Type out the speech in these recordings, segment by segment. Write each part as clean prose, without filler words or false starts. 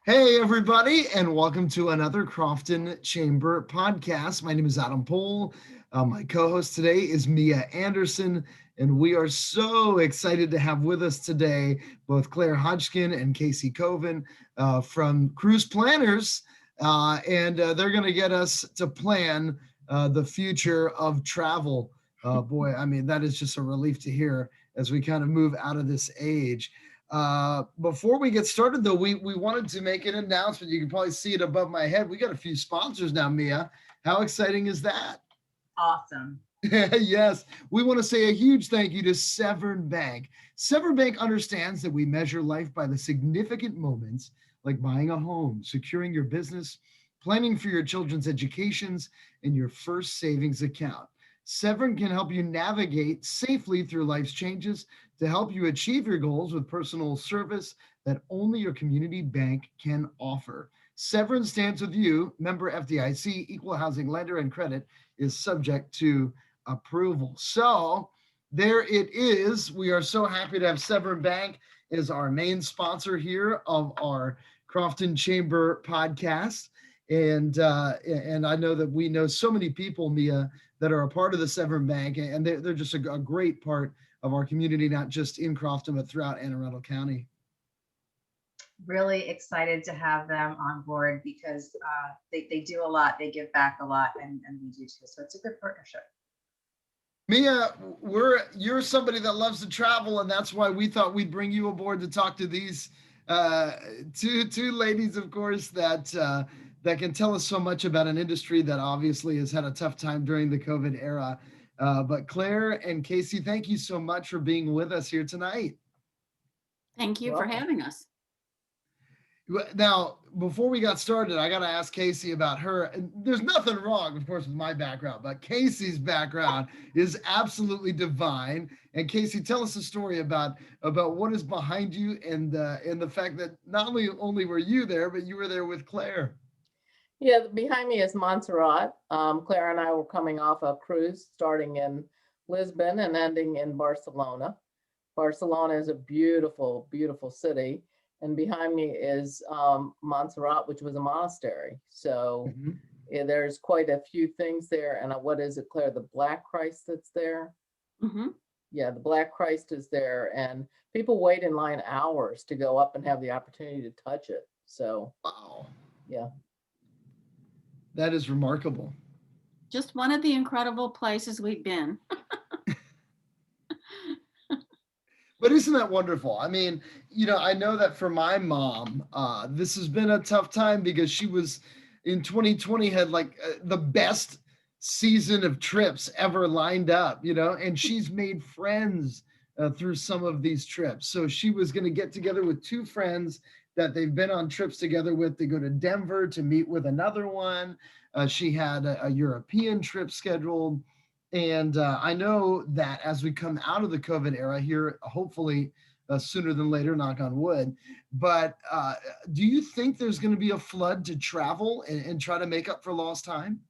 Hey, everybody, and welcome to another Crofton Chamber Podcast. My name is Adam Pohl. My co host today is Mia Anderson, and we are so excited to have with us today both Claire Hodgkin and Casey Coven from Cruise Planners. And they're going to get us to plan the future of travel. Boy, I mean, that is just a relief to hear as we kind of move out of this age. Before we get started, though, we wanted to make an announcement. You can probably see it above my head. We got a few sponsors now, Mia. How exciting is that? Awesome. Yes, we want to say a huge thank you to Severn Bank. Severn Bank understands that we measure life by the significant moments like buying a home, securing your business, planning for your children's educations, and your first savings account. Severn can help you navigate safely through life's changes to help you achieve your goals with personal service that only your community bank can offer. Severn stands with you, member FDIC, equal housing lender, and credit is subject to approval. So there it is. We are so happy to have Severn Bank as our main sponsor here of our Crofton Chamber podcast. And I know that we know so many people, Mia, that are a part of the Severn Bank, and they're just a great part of our community, not just in Crofton, but throughout Anne Arundel County. Really excited to have them on board because they do a lot. They give back a lot, and we do too. So it's a good partnership. Mia, you're somebody that loves to travel, and that's why we thought we'd bring you aboard to talk to these two ladies, of course, that can tell us so much about an industry that obviously has had a tough time during the COVID era. But Claire and Casey, thank you so much for being with us here tonight. Thank you for having us. Now, before we got started, I got to ask Casey about her. And there's nothing wrong, of course, with my background, but Casey's background is absolutely divine. And Casey, tell us a story about what is behind you and the fact that not only were you there, but you were there with Claire. Yeah, behind me is Montserrat. Claire and I were coming off a cruise starting in Lisbon and ending in Barcelona. Barcelona is a beautiful, beautiful city. And behind me is Montserrat, which was a monastery. So there's quite a few things there. And what is it, Claire? The Black Christ that's there? Mm-hmm. Yeah, the Black Christ is there. And people wait in line hours to go up and have the opportunity to touch it. So, wow. Yeah. That is remarkable. Just one of the incredible places we've been. But isn't that wonderful? I mean, I know that for my mom, this has been a tough time because she was in 2020 had like the best season of trips ever lined up, and she's made friends through some of these trips. So she was going to get together with two friends that they've been on trips together with to go to Denver to meet with another one. She had a European trip scheduled. And I know that as we come out of the COVID era here, hopefully sooner than later, knock on wood, but do you think there's going to be a flood to travel and try to make up for lost time?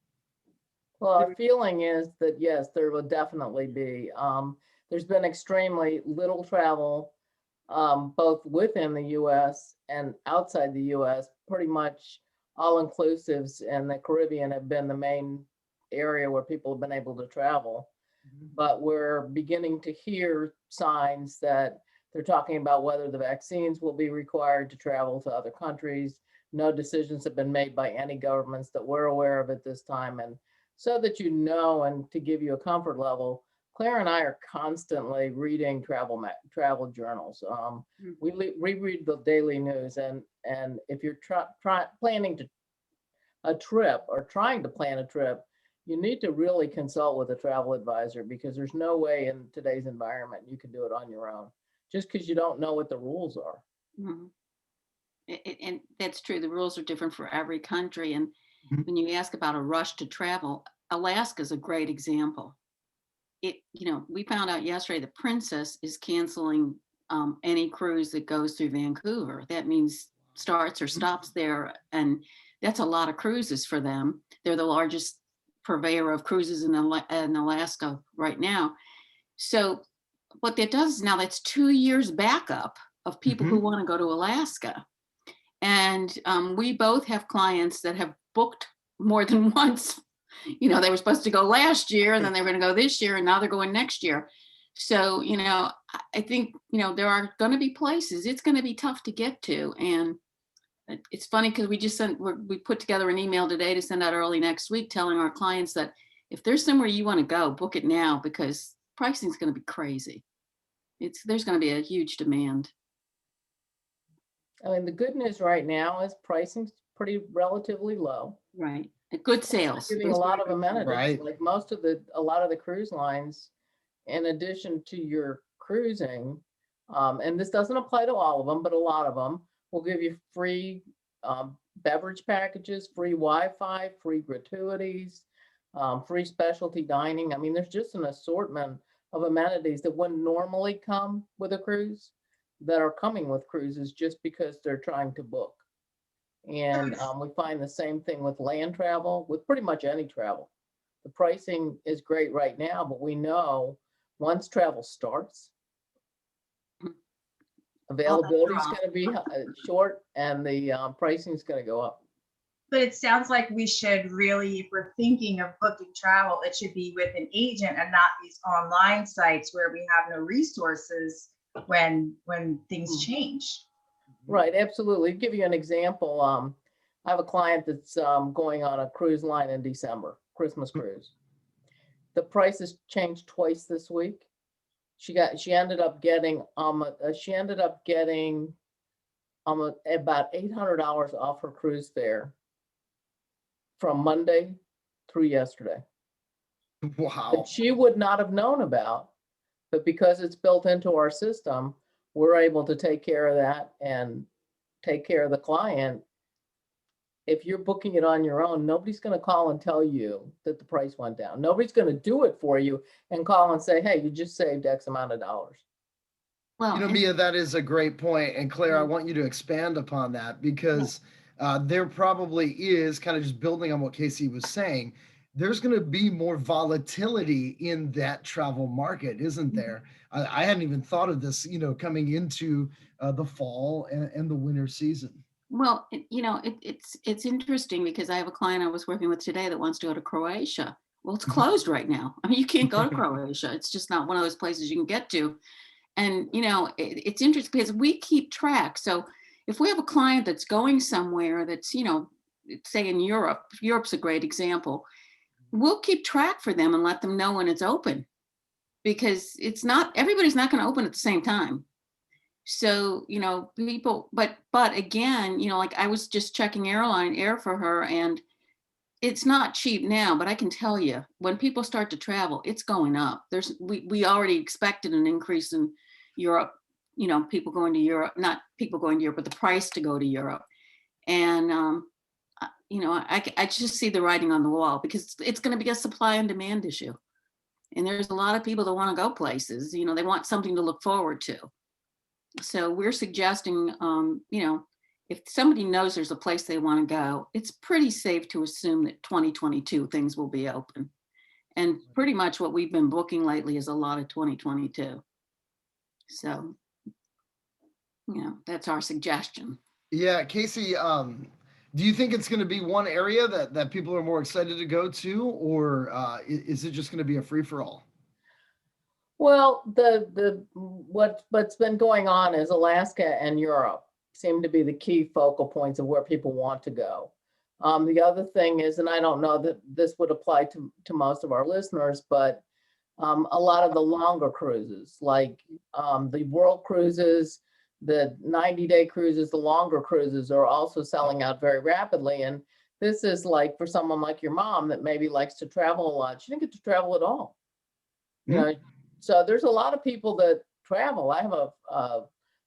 Well, our feeling is that, yes, there will definitely be. There's been extremely little travel, both within the U.S. and outside the U.S. Pretty much all-inclusives in the Caribbean have been the main area where people have been able to travel. But we're beginning to hear signs that they're talking about whether the vaccines will be required to travel to other countries. No decisions have been made by any governments that we're aware of at this time. And so that and to give you a comfort level, Claire and I are constantly reading travel journals. We reread the daily news, and if you're planning a trip or trying to plan a trip, you need to really consult with a travel advisor because there's no way in today's environment you can do it on your own just because you don't know what the rules are. Mm-hmm. And that's true. The rules are different for every country. And when you ask about a rush to travel, Alaska is a great example. We found out yesterday the Princess is canceling any cruise that goes through Vancouver. That means starts or stops there. And that's a lot of cruises for them. They're the largest purveyor of cruises in Alaska right now. So what that does is now that's 2 years backup of people who want to go to Alaska. And we both have clients that have booked more than once. You know, they were supposed to go last year and then they were going to go this year and now they're going next year. So, you know, I think, you know, there are going to be places it's going to be tough to get to. And it's funny because we put together an email today to send out early next week telling our clients that if there's somewhere you want to go, book it now because pricing is going to be crazy. There's going to be a huge demand. I mean, the good news right now is pricing's pretty relatively low. Right. Good sales. Giving a lot of amenities, Right. like a lot of the cruise lines, in addition to your cruising, and this doesn't apply to all of them, but a lot of them will give you free beverage packages, free Wi-Fi, free gratuities, free specialty dining. I mean, there's just an assortment of amenities that wouldn't normally come with a cruise that are coming with cruises just because they're trying to book. And we find the same thing with land travel, with pretty much any travel. The pricing is great right now, but we know once travel starts, availability is going to be short and the pricing is going to go up. But it sounds like we should really, if we're thinking of booking travel, it should be with an agent and not these online sites where we have no resources when things change. Right, absolutely. Give you an example. I have a client that's going on a cruise line in December, Christmas cruise. The prices changed twice this week. She ended up getting about $800 off her cruise fare from Monday through yesterday. Wow. That she would not have known about, but because it's built into our system, we're able to take care of that and take care of the client. If you're booking it on your own, nobody's going to call and tell you that the price went down. Nobody's going to do it for you and call and say, hey, you just saved X amount of dollars. Well, You know, Mia, that is a great point. And Claire, I want you to expand upon that because there probably is, kind of just building on what Casey was saying, there's going to be more volatility in that travel market, isn't there? I hadn't even thought of this, you know, coming into the fall and the winter season. well, it's interesting because I have a client I was working with today that wants to go to Croatia. Well, it's closed right now. I mean, you can't go to Croatia. It's just not one of those places you can get to. And, you know, it's interesting because we keep track. So if we have a client that's going somewhere that's, you know, say in Europe's a great example, we'll keep track for them and let them know when it's open because everybody's not going to open at the same time. So, you know, people, but again, you know, like I was just checking air for her and it's not cheap now, but I can tell you when people start to travel, it's going up. We already expected an increase in Europe, you know, people going to Europe, not people going to Europe, but the price to go to Europe. And, you know, I just see the writing on the wall because it's going to be a supply and demand issue. And there's a lot of people that want to go places, you know, they want something to look forward to. So we're suggesting, you know, if somebody knows there's a place they want to go, it's pretty safe to assume that 2022 things will be open. And pretty much what we've been booking lately is a lot of 2022. So, you know, that's our suggestion. Yeah, Casey, do you think it's going to be one area that people are more excited to go to, or is it just going to be a free for all? Well, what's been going on is Alaska and Europe seem to be the key focal points of where people want to go. The other thing is, and I don't know that this would apply to most of our listeners, but a lot of the longer cruises, like the world cruises, the 90-day cruises, the longer cruises are also selling out very rapidly. And this is like for someone like your mom that maybe likes to travel a lot. She didn't get to travel at all. You know, so there's a lot of people that travel. I have a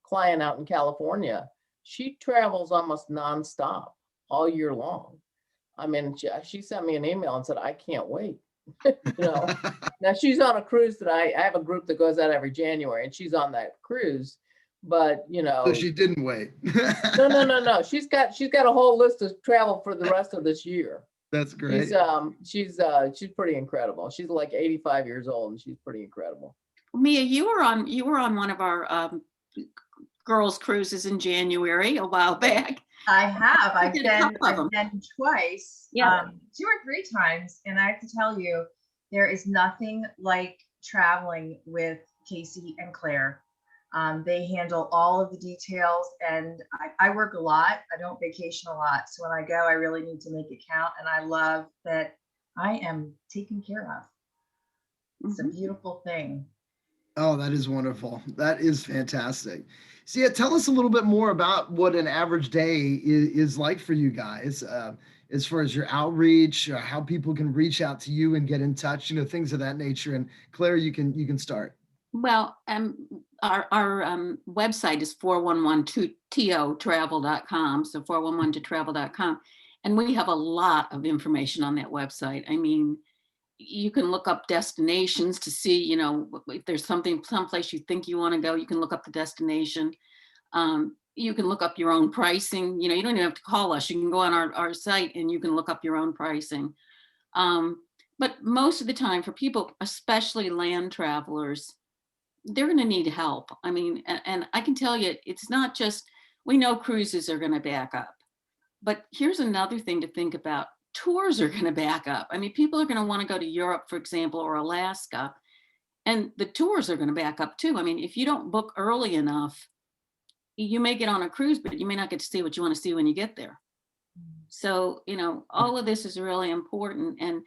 client out in California. She travels almost nonstop all year long. I mean, she sent me an email and said, I can't wait. You know, now she's on a cruise that I have a group that goes out every January and she's on that cruise, but you know. So she didn't wait. No. She's got a whole list of travel for the rest of this year. That's great. She's pretty incredible. She's like 85 years old and she's pretty incredible. Mia, you were on one of our girls' cruises in January a while back. I have. I've did a couple of I've them. been twice, Yeah. 2 or 3 times, and I have to tell you, there is nothing like traveling with Casey and Claire. They handle all of the details, and I work a lot. I don't vacation a lot, so when I go, I really need to make it count, and I love that I am taken care of. It's a Mhm. beautiful thing. Oh, that is wonderful. That is fantastic. So yeah, tell us a little bit more about what an average day is like for you guys, as far as your outreach, how people can reach out to you and get in touch, things of that nature. And Claire, you can start. Well, our website is 411totravel.com. So 411totravel.com. And we have a lot of information on that website. I mean, you can look up destinations to see, if there's someplace you think you want to go, you can look up the destination. You can look up your own pricing. You don't even have to call us. You can go on our site and you can look up your own pricing. But most of the time for people, especially land travelers, they're going to need help. I mean, and I can tell you, it's not just, we know cruises are going to back up, but here's another thing to think about. Tours are going to back up. I mean, people are going to want to go to Europe, for example, or Alaska, and the tours are going to back up too. I mean, if you don't book early enough, you may get on a cruise, but you may not get to see what you want to see when you get there. So, all of this is really important. And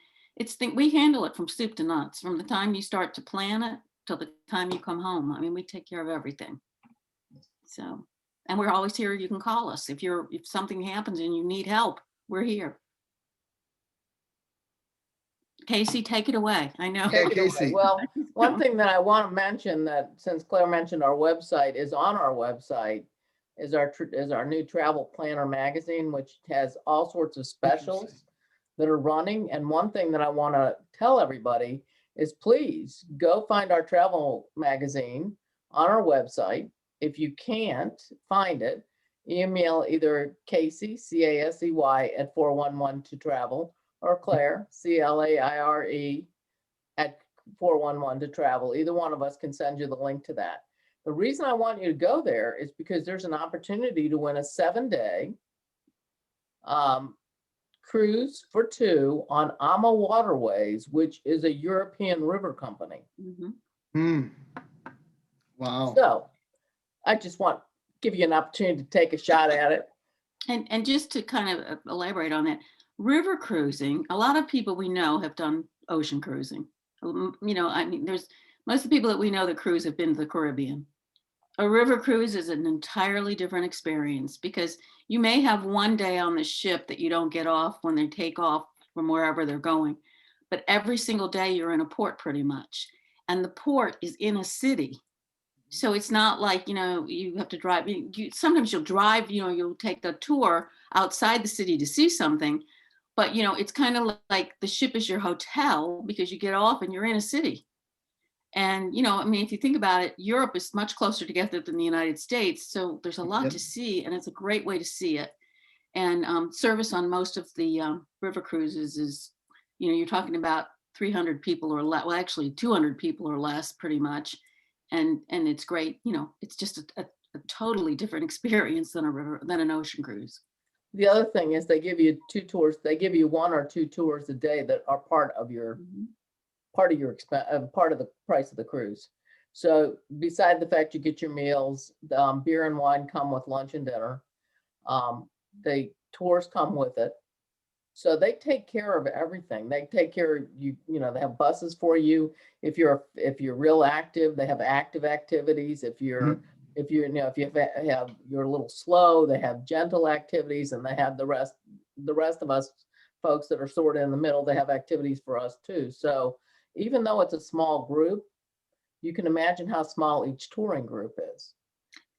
we handle it from soup to nuts, from the time you start to plan it till the time you come home. I mean, we take care of everything. So, and we're always here. You can call us if something happens and you need help. We're here. Casey, take it away. I know. Yeah, Casey. Well, one thing that I want to mention, that since Claire mentioned our website, is on our website is our new travel planner magazine, which has all sorts of specials that are running. And one thing that I want to tell everybody is, please go find our travel magazine on our website. If you can't find it, email either Casey, CASEY at 411totravel, or Claire, CLAIRE at 411totravel. Either one of us can send you the link to that. The reason I want you to go there is because there's an opportunity to win a 7-day cruise for 2 on AMA Waterways, which is a European river company. Mm-hmm. Wow. So I just want to give you an opportunity to take a shot at it. And just to kind of elaborate on that, river cruising, a lot of people we know have done ocean cruising. I mean, most of the people that we know that cruise have been to the Caribbean. A river cruise is an entirely different experience, because you may have one day on the ship that you don't get off when they take off from wherever they're going, but every single day you're in a port pretty much. And the port is in a city. So it's not like, you have to drive. Sometimes you'll drive, you'll take a tour outside the city to see something, but it's kind of like the ship is your hotel, because you get off and you're in a city. And, I mean, if you think about it, Europe is much closer together than the United States. So there's a lot to see, and it's a great way to see it. And service on most of the river cruises is, you're talking about 300 people or less, well, actually 200 people or less, pretty much. And it's great. It's just a totally different experience than an ocean cruise. The other thing is they give you 2 tours. They give you 1 or 2 tours a day that are part of your expense, part of the price of the cruise. So beside the fact you get your meals, beer and wine come with lunch and dinner. The tours come with it. So they take care of everything. They take care of you. They have buses for you. If you're real active, they have active activities. If you have you're a little slow, they have gentle activities, and they have the rest of us folks that are sort of in the middle. They have activities for us too. So even though it's a small group, you can imagine how small each touring group is,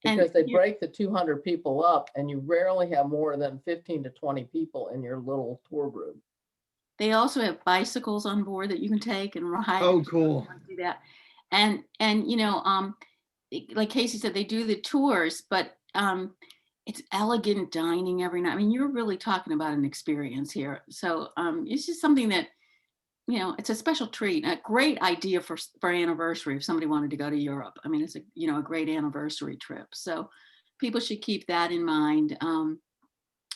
because they break the 200 people up, and you rarely have more than 15 to 20 people in your little tour group. They also have bicycles on board that you can take and ride. Oh, cool. Do that. And like Casey said, they do the tours, but it's elegant dining every night. I mean, you're really talking about an experience here. So it's just something that, it's a special treat, a great idea for anniversary if somebody wanted to go to Europe. I mean, it's a great anniversary trip. So people should keep that in mind.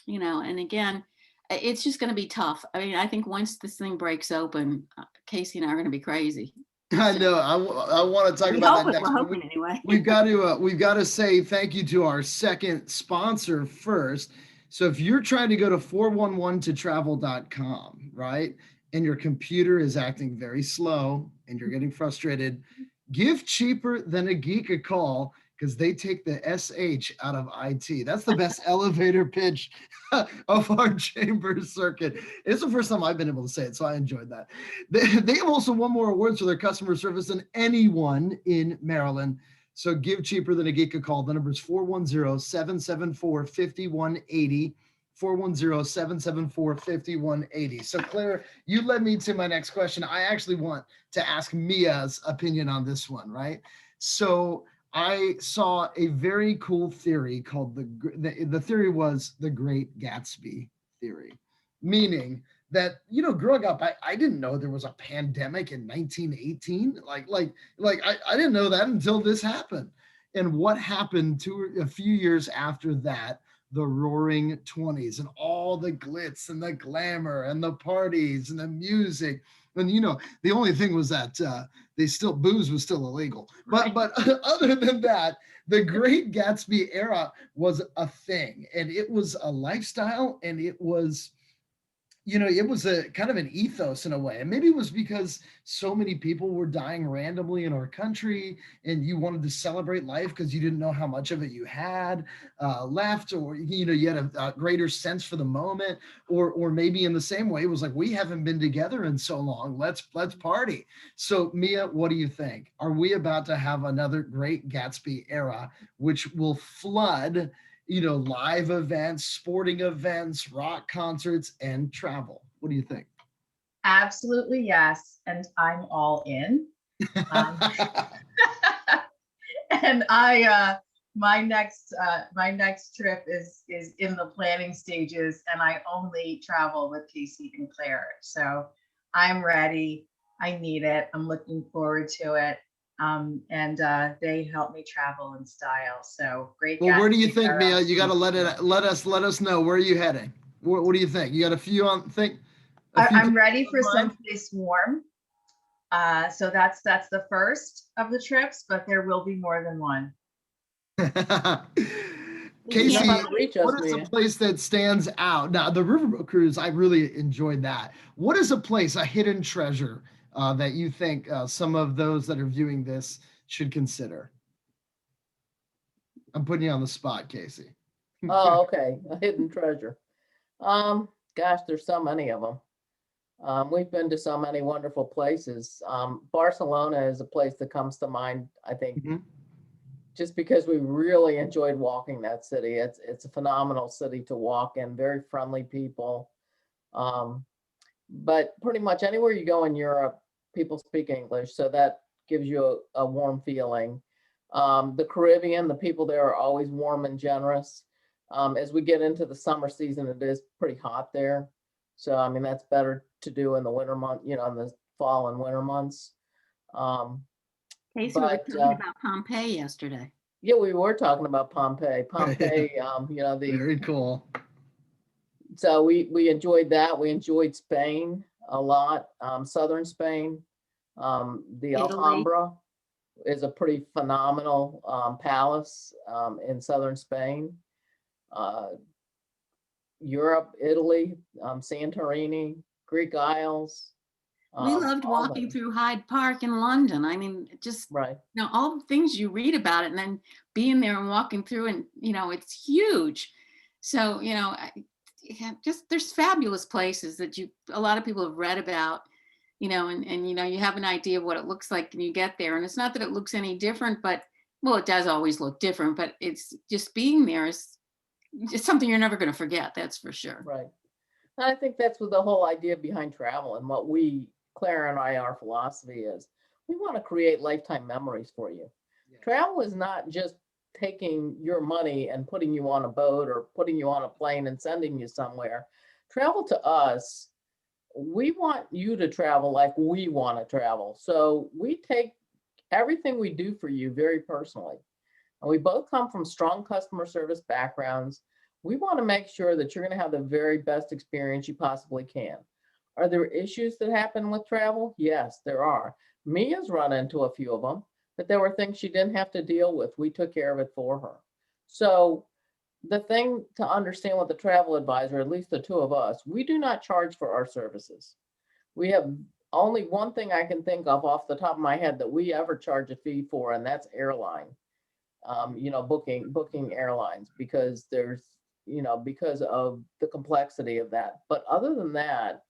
And again, it's just going to be tough. I mean, I think once this thing breaks open, Casey and I are going to be crazy. I know. I want to talk about that next. We're hoping anyway. We've got to say thank you to our second sponsor first. So if you're trying to go to 411totravel.com, right, and your computer is acting very slow and you're getting frustrated, give Cheaper Than a Geek a call, because they take the SH out of IT. That's the best elevator pitch of our chamber circuit. It's the first time I've been able to say it, so I enjoyed that. They have also won more awards for their customer service than anyone in Maryland. So give Cheaper Than a Geek a call. The number is 410-774-5180. 410-774-5180. So Claire, you led me to my next question. I actually want to ask Mia's opinion on this one, right? So I saw a very cool theory called the theory was the Great Gatsby theory, meaning that, growing up, I didn't know there was a pandemic in 1918. I didn't know that until this happened. And what happened a few years after that, the Roaring 20s and all the glitz and the glamour and the parties and the music. And, the only thing was that booze was still illegal. But other than that, the Great Gatsby era was a thing, and it was a lifestyle, and it was, it was a kind of an ethos in a way. And maybe it was because so many people were dying randomly in our country, and you wanted to celebrate life because you didn't know how much of it you had left, or, you had a greater sense for the moment, or maybe in the same way, it was like, we haven't been together in so long. Let's party. So Mia, what do you think? Are we about to have another Great Gatsby era, which will flood live events, sporting events, rock concerts, and travel? What do you think? Absolutely, yes. And I'm all in. And my next trip is in the planning stages, and I only travel with Casey and Claire. So I'm ready. I need it. I'm looking forward to it. And they help me travel in style. So great. Well, where do you think, Mia? You got to let us know. Where are you heading? What do you think? You got a few on think? I'm ready for someplace warm. So that's the first of the trips, but there will be more than one. Casey, what is a place that stands out? Now, the Riverboat Cruise, I really enjoyed that. What is a place, a hidden treasure, that you think some of those that are viewing this should consider? I'm putting you on the spot, Casey. Oh, okay. A hidden treasure. Gosh, there's so many of them. We've been to so many wonderful places. Barcelona is a place that comes to mind, I think, just because we really enjoyed walking that city. It's a phenomenal city to walk in, very friendly people. But pretty much anywhere you go in Europe, people speak English, so that gives you a warm feeling. The Caribbean, the people there are always warm and generous. As we get into the summer season, it is pretty hot there. So, I mean, that's better to do in the winter month, in the fall and winter months. Casey, we were talking about Pompeii yesterday. Yeah, we were talking about Pompeii. Very cool. So we enjoyed that. We enjoyed Spain a lot. Southern Spain. The Alhambra is a pretty phenomenal palace in southern Spain. Europe, Italy, Santorini, Greek Isles. We loved walking through Hyde Park in London. I mean, just right. All the things you read about it, and then being there and walking through, and it's huge. So just there's fabulous places that a lot of people have read about, and you have an idea of what it looks like when you get there. And it's not that it looks any different, but it does always look different. But it's just being there is just something you're never going to forget. That's for sure. Right. And I think that's what the whole idea behind travel, and what Claire and I, our philosophy is, we want to create lifetime memories for you. Yeah. Travel is not just taking your money and putting you on a boat or putting you on a plane and sending you somewhere. Travel to us, we want you to travel like we want to travel. So we take everything we do for you very personally. And we both come from strong customer service backgrounds. We want to make sure that you're going to have the very best experience you possibly can. Are there issues that happen with travel? Yes, there are. Mia's run into a few of them, but there were things she didn't have to deal with. We took care of it for her. So the thing to understand with the travel advisor, at least the two of us, we do not charge for our services. We have only one thing I can think of off the top of my head that we ever charge a fee for, and that's airline. Booking airlines, because because of the complexity of that. But other than that,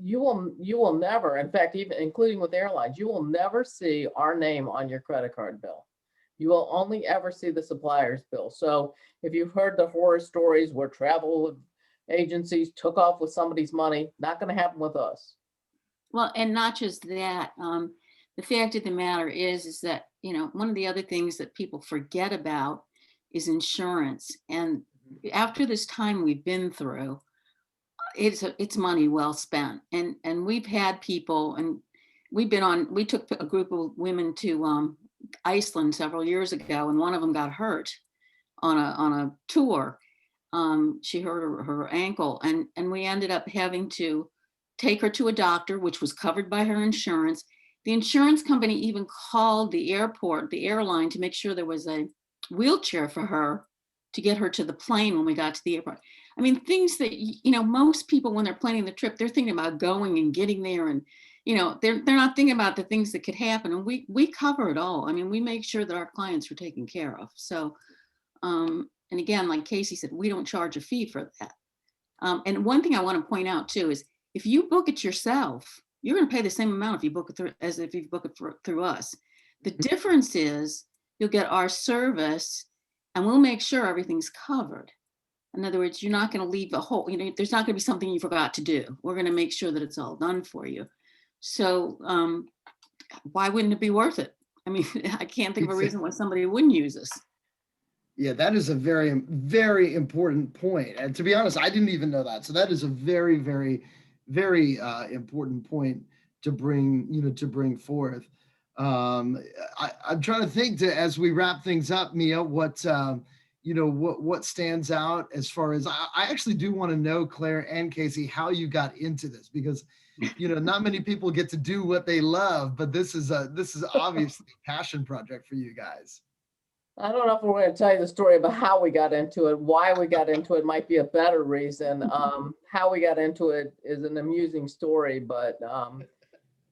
you will never, in fact, even including with airlines, you will never see our name on your credit card bill. You will only ever see the supplier's bill. So if you've heard the horror stories where travel agencies took off with somebody's money, not going to happen with us. Well, and not just that, the fact of the matter is that, one of the other things that people forget about is insurance. And after this time we've been through, it's money well spent. And we've had people, and we took a group of women to Iceland several years ago, and one of them got hurt on a tour. She hurt her ankle, and we ended up having to take her to a doctor, which was covered by her insurance. The insurance company even called the airline, to make sure there was a wheelchair for her to get her to the plane when we got to the airport. I mean, things that, most people, when they're planning the trip, they're thinking about going and getting there, and, they're not thinking about the things that could happen. And we cover it all. I mean, we make sure that our clients are taken care of. So, and again, like Casey said, we don't charge a fee for that. And one thing I want to point out too is, if you book it yourself, you're going to pay the same amount if you book it as if you book it through us. The difference is you'll get our service, and we'll make sure everything's covered. In other words, you're not going to leave a hole. There's not going to be something you forgot to do. We're going to make sure that it's all done for you. So why wouldn't it be worth it? I mean, I can't think of a reason why somebody wouldn't use us. Yeah, that is a very, very important point. And to be honest, I didn't even know that. So that is a very, very, very important point to bring forth. I'm trying to think, as we wrap things up, Mia, what stands out as far as, I actually do want to know, Claire and Casey, how you got into this, because not many people get to do what they love, but this is obviously a passion project for you guys. I don't know if we're going to tell you the story about how we got into it. Why we got into it might be a better reason. How we got into it is an amusing story, but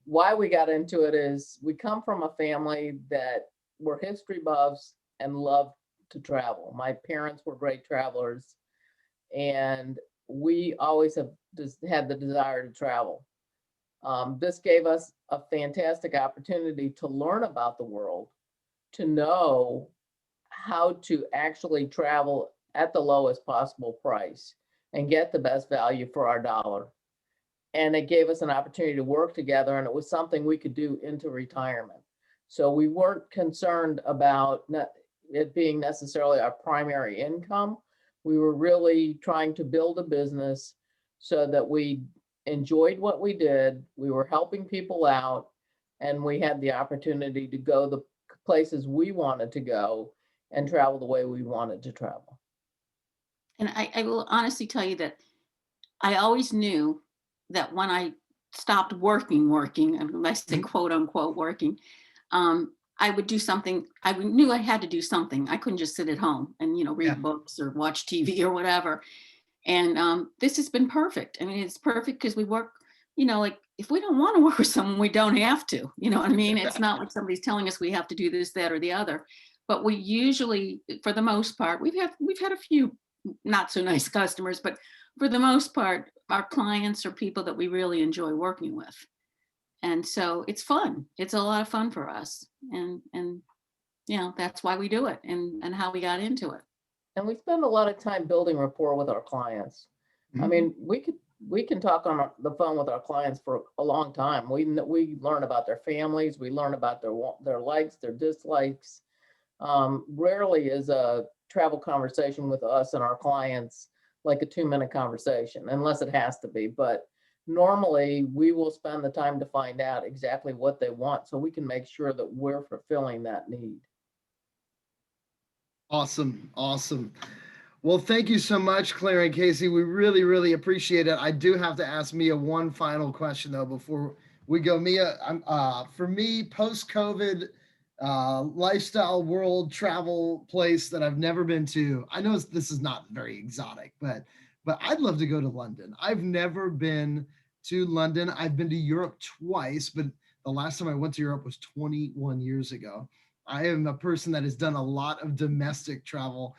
why we got into it is we come from a family that were history buffs and loved to travel. My parents were great travelers, and we always have just had the desire to travel. This gave us a fantastic opportunity to learn about the world, to know how to actually travel at the lowest possible price and get the best value for our dollar. And it gave us an opportunity to work together, and it was something we could do into retirement. So we weren't concerned about it being necessarily our primary income. We were really trying to build a business so that we enjoyed what we did, we were helping people out, and we had the opportunity to go the places we wanted to go and travel the way we wanted to travel. And I will honestly tell you that I always knew that when I stopped working, and I say quote unquote working, I would do something. I knew I had to do something. I couldn't just sit at home and, read books or watch TV or whatever. And this has been perfect. I mean, it's perfect because we work, like if we don't want to work with someone, we don't have to, you know what I mean? It's not like somebody's telling us we have to do this, that, or the other. But we usually, for the most part, we've had a few not so nice customers, but for the most part, our clients are people that we really enjoy working with. And so it's fun. It's a lot of fun for us. And that's why we do it and how we got into it. And we spend a lot of time building rapport with our clients. I mean, we can talk on the phone with our clients for a long time. We learn about their families. We learn about their likes, their dislikes. Rarely is a travel conversation with us and our clients like a 2-minute conversation, unless it has to be. But normally we will spend the time to find out exactly what they want so we can make sure that we're fulfilling that need. Awesome. Well, thank you so much, Claire and Casey. We really, really appreciate it. I do have to ask Mia one final question though before we go. Mia, for me, post-COVID lifestyle world travel place that I've never been to. I know this is not very exotic, but I'd love to go to London. I've never been to London. I've been to Europe twice, but the last time I went to Europe was 21 years ago. I am a person that has done a lot of domestic travel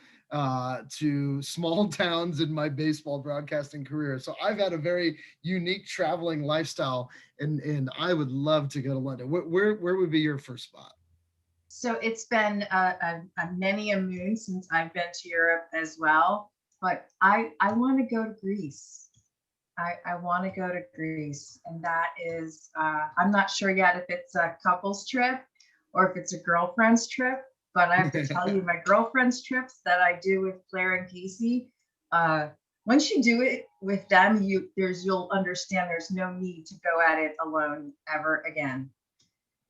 to small towns in my baseball broadcasting career. So I've had a very unique traveling lifestyle, and I would love to go to London. Where would be your first spot? So it's been a many a moon since I've been to Europe as well, but I want to go to Greece. I want to go to Greece, and that is I'm not sure yet if it's a couple's trip or if it's a girlfriend's trip. But I have to tell you, my girlfriend's trips that I do with Claire and Casey, once you do it with them, you'll understand there's no need to go at it alone ever again.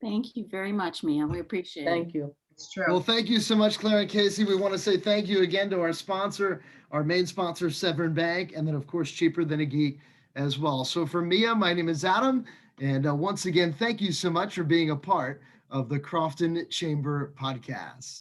Thank you very much, Mia. We appreciate it. Thank you. It's true. Well, thank you so much, Claire and Casey. We want to say thank you again to our sponsor, our main sponsor, Severn Bank, and then, of course, Cheaper Than a Geek as well. So for Mia, my name is Adam. And once again, thank you so much for being a part of the Crofton Chamber Podcast.